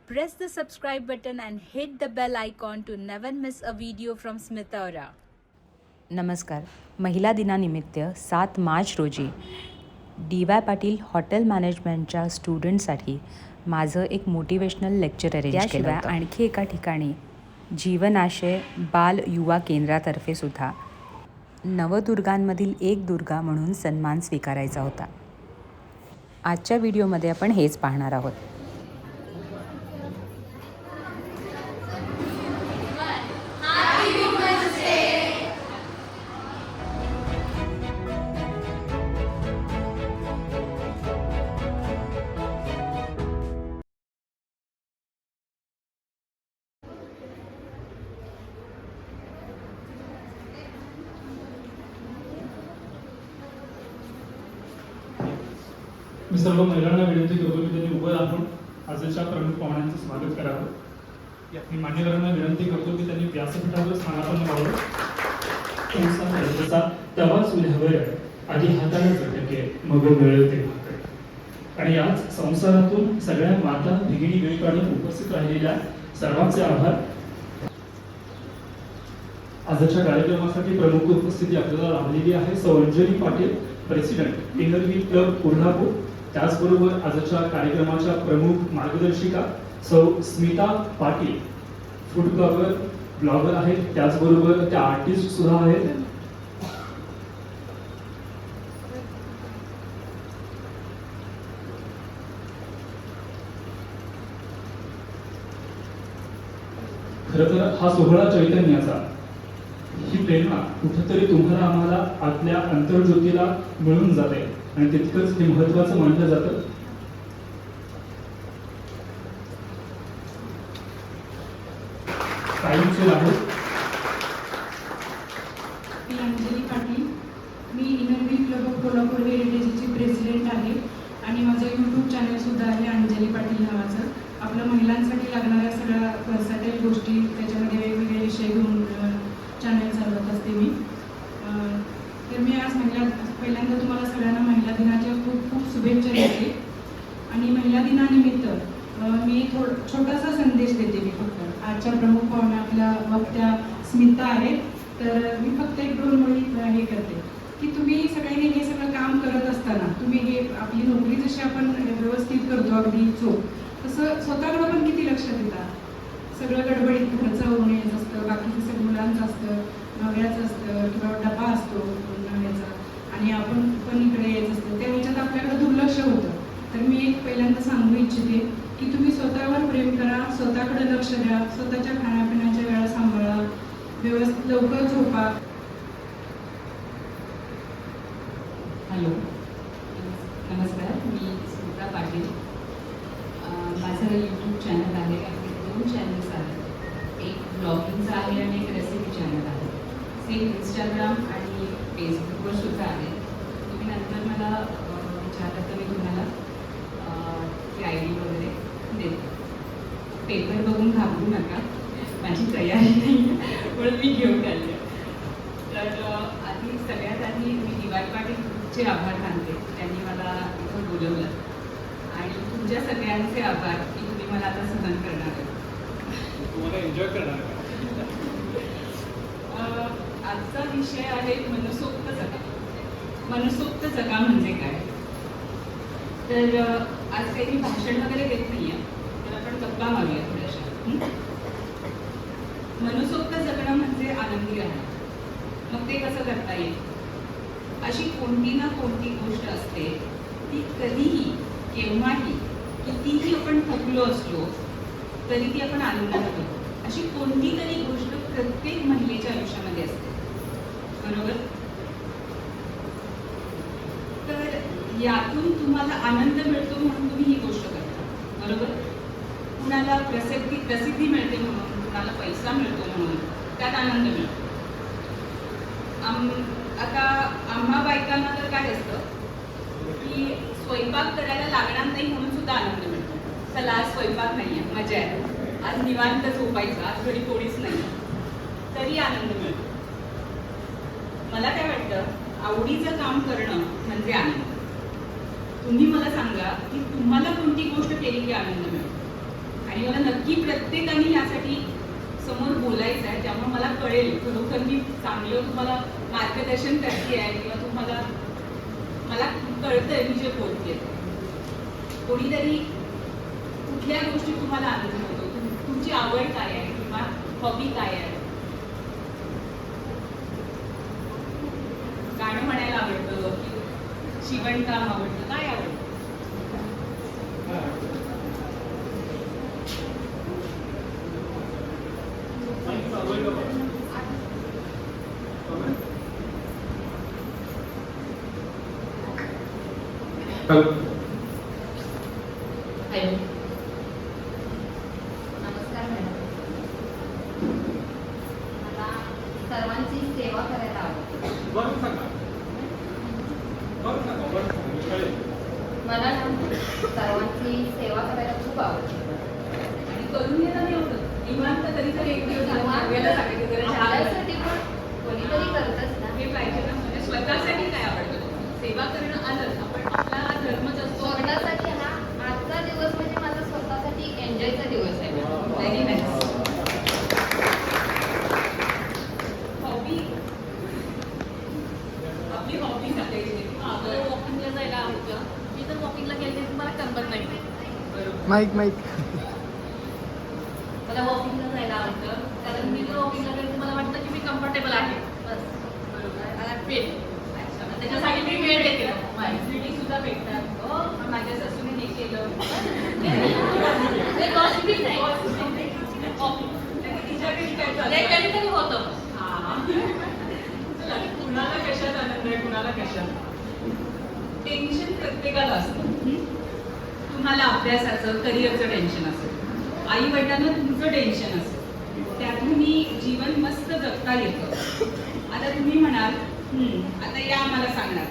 Press the subscribe button and hit the bell icon to never miss a video from Smitaura. नमस्कार. महिला दिनानिमित्त 7 मार्च रोजी DY. Patil hotel मॅनेजमेंटच्या स्टुडंटसाठी माझं एक मोटिवेशनल लेक्चर अरेंज केलं. त्याशिवाय आणखी एका ठिकाणी जीवनाशय बाल युवा केंद्रातर्फे सुद्धा नवदुर्गांमधील एक दुर्गा म्हणून सन्मान स्वीकारायचा होता. आजच्या व्हिडिओमध्ये आपण हेच पाहणार आहोत. मी सर्व महिलांना विनंती करतो की त्यांनी उभं राहून आजच्या प्रमुख पाहुण्यांचं स्वागत करावं. मी मान्यवरांना विनंती करतो की त्यांनी व्यासपीठावर स्थानापन्न व्हावं. जसा तवाच उद्यावर आधी हाताने झटके मग मिळते. आणि याच संसारातून सगळ्या माता भगिनी वेळ काढून उपस्थित राहिलेल्या सर्वांचे आभार. आजच्या कार्यक्रमासाठी प्रमुख उपस्थिती आपल्याला लाभलेली आहे सौ Anjali Patil, president Inner Wheel club Kolhapur. त्याचबरोबर आजच्या कार्यक्रमाच्या प्रमुख मार्गदर्शिका सौ स्मिता पाटील, फूड ब्लॉगर आहेत. त्याचबरोबर त्या आर्टिस्ट सुद्धा आहेत. खरं तर हा सोहळा चैतन्याचा, ही प्रेरणा कुठेतरी तुम्हाला आम्हाला आतल्या अंतर्ज्योतीला मिळून जाते आणि तितकंच हे महत्वाचं मानलं जातं. कायमचे आहेत. मी अंजली पाटील, मी इनरव्हील क्लब ऑफ कोल्हापूर हेरिटेजची प्रेसिडेंट आहे आणि माझं यूट्यूब चॅनल सुद्धा आहे अंजली पाटील नावाचं. आपल्या महिलांसाठी लागणाऱ्या सगळ्या वर्साटाईल गोष्टी त्याच्यामध्ये वेगवेगळे विषय घेऊन चॅनल चालवत असते मी. तर मी आज पहिल्यांदा तुम्हाला सगळ्यांना महिला दिनाच्या खूप खूप शुभेच्छा देते. आणि महिला दिनानिमित्त मी छोटासा संदेश देते. मी फक्त आजच्या प्रमुख पाहुण्या आपल्या वक्त्या स्मिता आहेत, तर मी फक्त 1-2 ओळी हे करते की तुम्ही सगळ्यांनी हे सगळं काम करत असताना तुम्ही हे आपली नोकरी जशी आपण व्यवस्थित करतो अगदी चोख, तसं स्वतःकडे पण किती लक्ष देता. सगळं गडबडीत घरचं होण्याचं असतं, बाकीचं सगळं मुलांचं असतं, नवऱ्याचं असतं किंवा डबा असतो नवऱ्याचा, आणि आपण पण इकडे यायचं असतं. त्या ह्याच्यात आपल्याकडे दुर्लक्ष होतं. तर मी एक पहिल्यांदा सांगू इच्छिते की तुम्ही स्वतःवर प्रेम करा, स्वतःकडे लक्ष द्या, स्वतःच्या खाण्यापिण्याच्या वेळा सांभाळा, व्यवस्थित लवकर झोपा. हॅलो, नमस्कार. मी स्मिता पाटील. माझं यूट्यूब चॅनल आहे. आपले 2 चॅनल्स आहेत. एक ब्लॉगिंगचं आहे आणि एक रेसिपी चॅनल आहे. सेम इंस्टाग्राम आणि फेसबुकवर सुद्धा आहे. तुम्ही नंतर मला विचारलं तर मी तुम्हाला ती आय डी वगैरे देते. पेपर बघून घाबरू नका, माझी तयारी नाही म्हणून मी घेऊन आले. तर सगळ्यात आधी मी डी.वाय. पाटीलचे आभार मानते. त्यांनी मला इथं बोलवलं आणि तुमच्या सगळ्यांचे आभार की तुम्ही मला आता सहन करणार आहे. तुम्हाला एन्जॉय करणार. आजचा विषय आहे मनसोक्त जगा. मनसोक्त जगा म्हणजे काय? तर आज काही मी भाषण वगैरे देत नाही आहे, तर आपण गप्पा मारूया थोड्याशा. मनसोक्त जगणं म्हणजे आनंदी राहणं. मग ते कसं करता येईल? अशी कोणती ना कोणती गोष्ट असते ती कधीही केव्हाही कितीही आपण थकलो असलो तरी ती आपण आनंदाने करतो. अशी कोणती तरी गोष्ट प्रत्येक महिलेच्या आयुष्यामध्ये असते, बरोबर? तर यातून तुम्हाला आनंद मिळतो म्हणून तुम्ही ही गोष्ट करता, बरोबर? कुणाला प्रसिद्धी मिळते म्हणून, कुणाला पैसा मिळतो म्हणून त्यात आनंद मिळतो. आता आम्हा बायकांना तर काय असतं की स्वयंपाक करायला लागणार नाही म्हणून सुद्धा आनंद मिळतो. चला आज स्वयंपाक नाही आहे, मजा आहे, आज निवांत झोपायचं, आज घरी कोणीच नाही, तरी आनंद मिळतो. मला काय वाटतं, आवडीचं काम करणं म्हणजे आनंद. तुम्ही मला सांगा की तुम्हाला कोणती गोष्ट केली की आनंद मिळतो. आणि आणि मला नक्की प्रत्येकाने यासाठी समोर बोलायचं आहे, त्यामुळे मला कळेल खरोखर मी चांगलं तुम्हाला मार्गदर्शन करते आहे किंवा तुम्हाला मला कळतंय मी जे बोलते. कोणीतरी कुठल्या गोष्टी तुम्हाला आनंद होतो, तुमची आवड काय आहे किंवा हॉबी काय आहे. गाणं म्हणायला आवडतं की शिवणकाम आवडतं, काय आवडतं? हॅलो, नमस्कार मॅडम. मला सर्वांची सेवा करायला आवडते. मला ना सर्वांची सेवा करायला खूप आवडते. आणि करून घ्यायला नाही आवडत निवांत कधीतरी एक दिवस सांगायला सांगायचं जरा चहा करा. आपल्यासाठी पण कोणीतरी करतच ना. हे पाहिजे ना, म्हणजे स्वतःसाठी काय आवडतं. सेवा करणं आलं आपण, आपला धर्मच असतो. स्वतःसाठी हा आजचा दिवस म्हणजे माझा स्वतःसाठी एन्जॉयचा दिवस आहे. Very nice. हॉबी, आपली हॉबी सांगायची. मला वॉकिंगला जायला आवडतं. मी जर वॉकिंगला गेले तर मला करमत नाही. बरोबर. माईक मला वॉकिंगला जायला आवडतं कारण मी जर वॉकिंगला गेले तर मला वाटतं की मी कम्फर्टेबल आहे. बस बरोबर. मला फील. अच्छा, मग त्याच्यासाठी मी वेळ देते. मैत्रिणी सुद्धा भेटतात. हो, माझ्या सासूने हे केलं. ते gossiping नाही. तिच्याकडे काय ते चाललंय? कधीतरी होतं. हा. चला, कुणाला कशात आनंद आहे, कुणाला कशात. टेन्शन प्रत्येकाला असतं. तुम्हाला अभ्यासाचं, करिअरचं टेन्शन असेल, आई वडिलांना तुमचं टेन्शन असेल, त्यातूनही जीवन मस्त जगता येतं. आता तुम्ही म्हणाल आता या मला सांगणार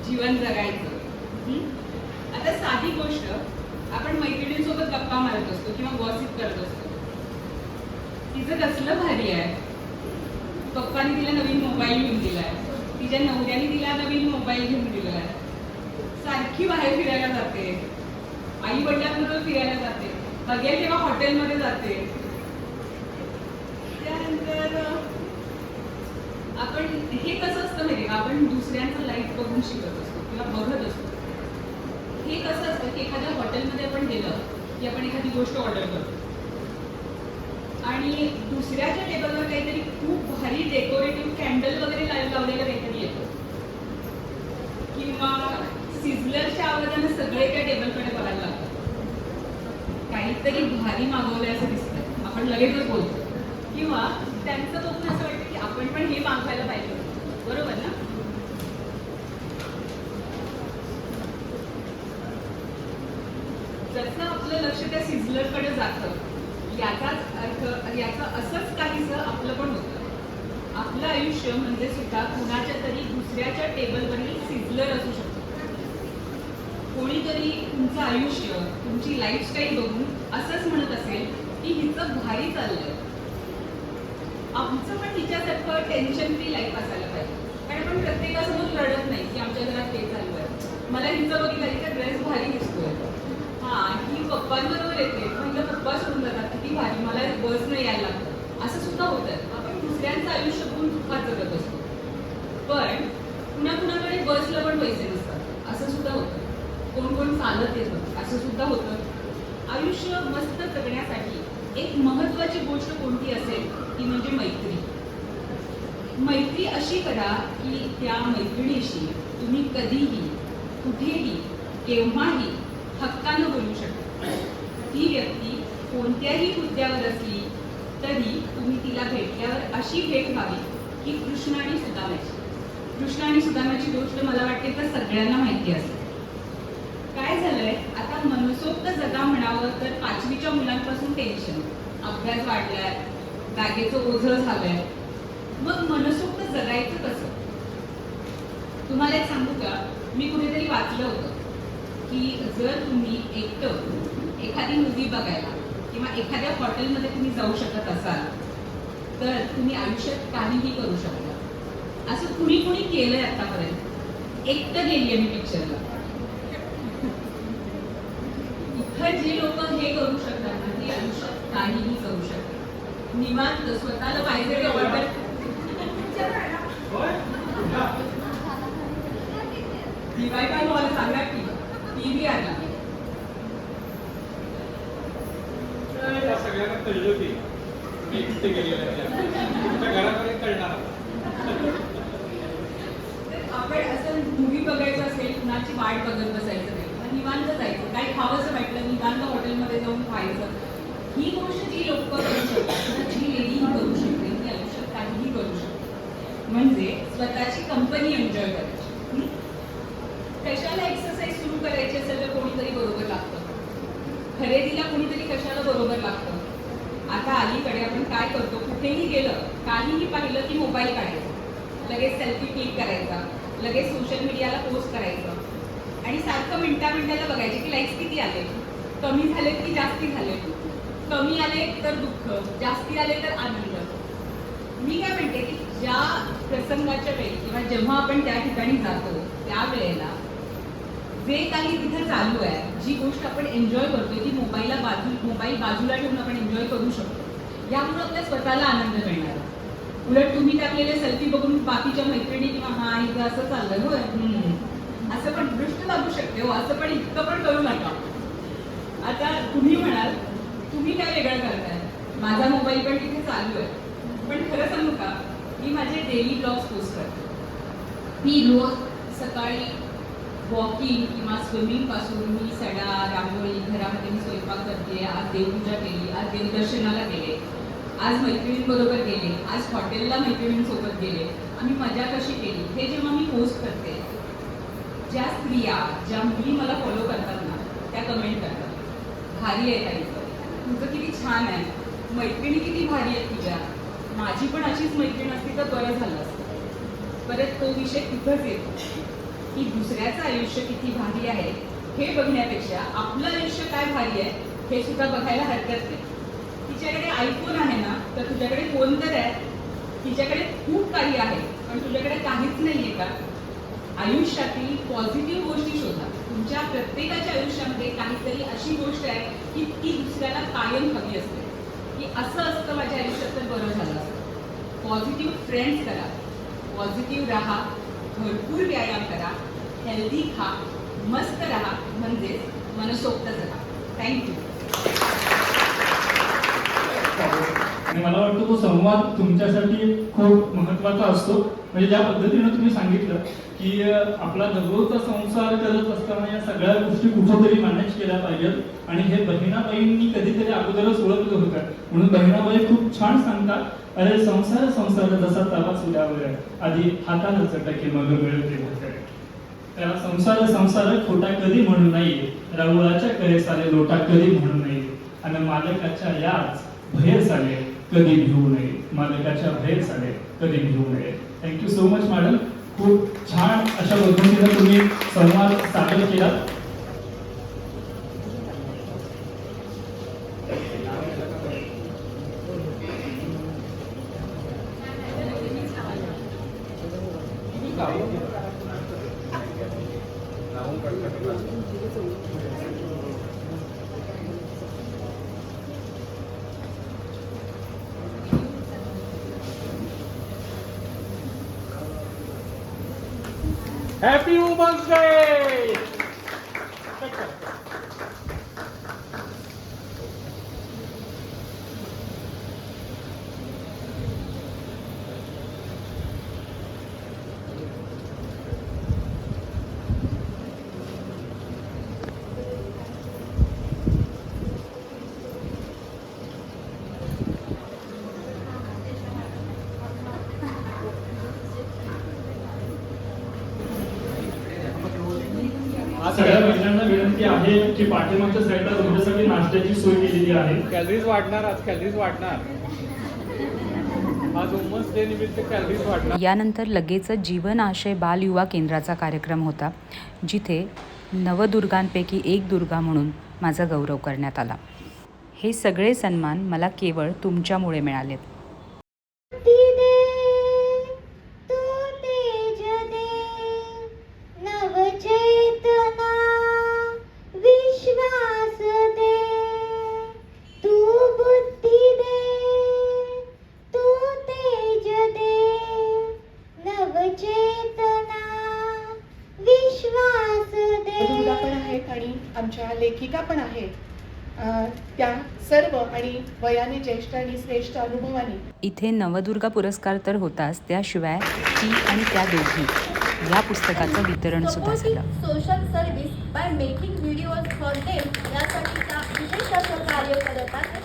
जीवन जगायचं. आता साधी गोष्ट, आपण मैत्रिणींसोबत गप्पा मारत असतो किंवा गॉसिप करत असतो. तिचं कसलं भारी आहे, पप्पाने तिला नवीन मोबाईल घेऊन दिलाय, तिच्या नवऱ्याने तिला नवीन मोबाईल घेऊन दिलाय, सारखी बाहेर फिरायला जाते, आई वडिलांबरोबर फिरायला जाते, बघेल तेव्हा हॉटेलमध्ये जाते. त्यानंतर आपण हे कसं असतं माहिती का, आपण दुसऱ्यांचं लाईफ बघून शिकत असतो किंवा बघत असतो. हे कसं असतं की एखाद्या हॉटेलमध्ये आपण गेलं की आपण एखादी गोष्ट ऑर्डर करतो आणि दुसऱ्याच्या टेबलवर काहीतरी खूप भारी डेकोरेटिव्ह कॅन्डल वगैरे लावलेलं काहीतरी येतं किंवा सिझलरच्या आवाजाने सगळे त्या टेबलकडे बघायला लागतात. काहीतरी भारी मागवलंय असं दिसतं, आपण लगेचच बोलतो किंवा त्यांचं बघून असं वाटतं की आपण पण हे मागवायला पाहिजे. बरोबर ना? जसं आपलं लक्ष त्या सिझलरकडे जातं, याचाच अर्थ, याचं असंच काहीसं आपलं पण होतं. आपलं आयुष्य म्हणजे सुद्धा कुणाच्या तरी दुसऱ्याच्या टेबलवरील सिझलर असू शकतं. कोणीतरी तुमचं आयुष्य, तुमची लाईफस्टाईल बघून असंच म्हणत असेल की हिचं भारी चाललंय, आमचं पण तिच्यासारखं टेन्शन फ्री लाईफ असायला पाहिजे. कारण आपण प्रत्येकासमोर लढत नाही की आमच्या घरात ते चालू आहे, मला हिचं बघितलं हिचा ड्रेस भारी दिसतोय, हा ही पप्पांबरोबर येते, म्हणजे पप्पा सोडून जातात किती भारी, मला बसनं यायला लागतं, असं सुद्धा होतं. आपण दुसऱ्यांचं आयुष्य बघून दुःखात जगत असतो. पण कुणाकुणाकडे बसला पण पैसे नसतात, असं सुद्धा होतं. कोण कोण चालत येतं, असं सुद्धा होतं. आयुष्य मस्त जगण्यासाठी एक महत्त्वाची गोष्ट कोणती असेल ती म्हणजे मैत्री. मैत्री अशी करा की त्या मैत्रिणीशी तुम्ही कधीही, कुठेही, केव्हाही हक्कानं बोलू शकता. ती व्यक्ती कोणत्याही मुद्द्यावर असली तरी तुम्ही तिला भेटल्यावर अशी भेट व्हावी की कृष्ण आणि सुदामाची. कृष्ण आणि सुदामाची गोष्ट मला वाटते तर सगळ्यांना माहिती असेल. काय झालंय आता, मनसोक्त जगा म्हणावं तर 5वीच्या मुलांपासून टेन्शन, अभ्यास वाढलाय, बॅगेचं ओझं झालंय, मग मनसोक्त जगायचं कसं? तुम्हाला एक सांगू का, मी कुठेतरी वाचलं होतं की जर तुम्ही एकटं एखादी मूवी बघायला किंवा एखाद्या हॉटेलमध्ये तुम्ही जाऊ शकत असाल तर तुम्ही आयुष्यात काहीही करू शकता. असं कुणी कुणी केलंय आतापर्यंत. एकटं गेलीये मी पिक्चरला. इथं जे लोक हे करू शकतात ना, ती आयुष्यात निवांत स्वतःला पाहिजे ते ऑर्डर. दिवाळी काय मला सांगा की टीव्ही आला. त्या सगळ्यांना कळलं की मी तिथे गेलेलं आहे. तुमच्या घरामध्ये कळणार. आपण असं मूवी बघायचं असेल कुणाची वाट बघत बसायचं नाही, मग निवांत जायचं. काही खावंसं वाटलं निवांत हॉटेलमध्ये जाऊन खायचं. ही गोष्ट जी लोक करू शकतात, जी लेडी करू शकते, ती आयुष्यात काहीही करू शकते. म्हणजे स्वतःची कंपनी एन्जॉय करायची. कशाला एक्सरसाइज सुरू करायची असेल तर कोणीतरी बरोबर लागतं. खरेदीला कोणीतरी कशाला बरोबर लागतं. आता अलीकडे आपण काय करतो, कुठेही गेलं काहीही पाहिलं की मोबाईल काढायचा, लगेच सेल्फी क्लिक करायचा, लगेच सोशल मीडियाला पोस्ट करायचं आणि सारखं मिनिटाला बघायचे की लाईक्स किती आले, कमी झाले की जास्ती झाले. कमी आले तर दुःख, जास्ती आले तर आनंद. मी काय म्हणते की ज्या प्रसंगाच्या वेळी किंवा जेव्हा आपण त्या ठिकाणी जातो त्यावेळेला जे काही तिथे चालू आहे, जी गोष्ट आपण एन्जॉय करतोय ती मोबाईल बाजूला ठेवून आपण एन्जॉय करू शकतो. यामुळे आपल्या स्वतःला आनंद मिळणार. उलट तुम्ही टाकलेले सेल्फी बघून बाकीच्या मैत्रिणी किंवा हा इथं असं चाललंय होय असं पण दृष्ट लागू शकते हो. असं पण इतकं पण करू नका. आता तुम्ही म्हणाल तुम्ही काय वेगळं करताय, माझा मोबाईल पण तिथे चालू आहे. पण खरं सांगू का, मी माझे डेली ब्लॉग्स पोस्ट करते. मी रोज सकाळी वॉकिंग किंवा स्विमिंग पासून मी सडा, रांगोळी, घरामध्ये मी स्वयंपाक करते, आज देवपूजा केली, आज देवदर्शनाला गेले, आज मैत्रिणींबरोबर गेले, आज हॉटेलला मैत्रिणींसोबत गेले, आम्ही मजा कशी केली, हे जेव्हा मी पोस्ट करते, ज्या स्त्रिया, ज्या मुली मला फॉलो करतात ना, त्या कमेंट करतात, भारी आहे ताई, तुझं किती छान आहे, मैत्रिणी किती भारी आहेत तुझ्या, माझी पण अशीच मैत्रीण असती तर बरं झालं असतं. परत तो विषय तिथंच येतो की दुसऱ्याचं आयुष्य किती भारी आहे हे बघण्यापेक्षा आपलं आयुष्य काय भारी आहे हे सुद्धा बघायला हरकत नाही. तिच्याकडे आयफोन आहे ना, तर तुझ्याकडे फोन तर आहे, तिच्याकडे खूप काही आहे, पण तुझ्याकडे काहीच नाही आहे का? आयुष्यातील पॉझिटिव्ह गोष्टी शोधा. तुमच्या प्रत्येकाच्या आयुष्यामध्ये काहीतरी अशी गोष्ट आहे की ती दुसऱ्याला कायम हवी असते, की असं असतं माझ्या आयुष्यात तर बरं झालं असतं. पॉझिटिव्ह फ्रेंड्स करा, पॉझिटिव्ह राहा, भरपूर व्यायाम करा, हेल्दी खा, मस्त राहा, म्हणजेच मनसोक्त जगा. थँक्यू. आणि मला वाटतं तो संवाद तुमच्यासाठी खूप महत्त्वाचा असतो. म्हणजे ज्या पद्धतीनं तुम्ही सांगितलं की आपला दररोजचा संसार करत असताना या सगळ्या गोष्टी कुठेतरी मॅनेज केल्या पाहिजेत आणि हे बहिणाबाईंनी कधीतरी अगोदरच ओळखलं होतं. म्हणून बहिणाबाई खूप छान सांगतात, अरे संसार संसार जसा तवा चुल्यावर आहे, आधी हातानं चटके मग मिळते भाकर. त्याला संसार संसार खोटा कधी म्हणू नये, राहुळाच्या कळेसाले लोटा कधी म्हणू नये, आणि मालकाच्या याच भयच आले कधी भिवू नये, मालकाच्या भयच आले कधी भिवू नये. Thank you so much madam. खूप छान अशा पद्धतीने तुम्ही संवाद सादर केला. Happy Women's Day! सगळ्या महिलांना विनंती आहे की पाठीमागच्या साईडला तुमच्यासाठी नाश्त्याची सोय केलेली आहे. कॅलरीज वाढणार, आज कॅलरीज वाढणार. आज वुमन्स डे निमित्त कॅलरीज वाढणार. यानंतर लगेचच जीवन आशय बाल युवा केंद्राचा कार्यक्रम होता, जिथे नवदुर्गांपैकी एक दुर्गा म्हणून माझा गौरव करण्यात आला. हे सगळे सन्मान मला केवळ तुमच्यामुळे मिळालेत. नवचेतना विश्वास दे, तू बुद्धी दे, सर्व आणि वयाने ज्येष्ठ आणि श्रेष्ठ अनुभवाने इथे नवदुर्गा पुरस्कार तर होताच, त्याशिवाय ती आणि त्या दोघी या पुस्तकाचं वितरण सुद्धा झालं. Social service by making videos for them यासाठीचा विशेष असं कार्य करत आहे.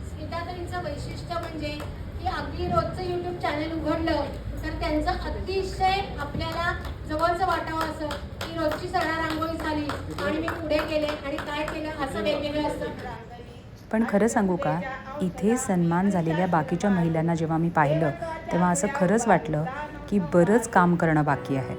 स्मिताताईंचं वैशिष्ट्य म्हणजे की अगदी रोजचं यूट्यूब चॅनल उघडलं तर त्यांचं अतिशय आपल्याला जवळचं वाटावं असं की रोजची सडा रांगोळी झाली आणि मी पुढे गेले आणि काय केलं असं वेगवेगळं असतं. पण खरं सांगू का, इथे सन्मान झालेल्या बाकीच्या महिलांना जेव्हा मी पाहिलं तेव्हा असं खरंच वाटलं की बरंच काम करणं बाकी आहे.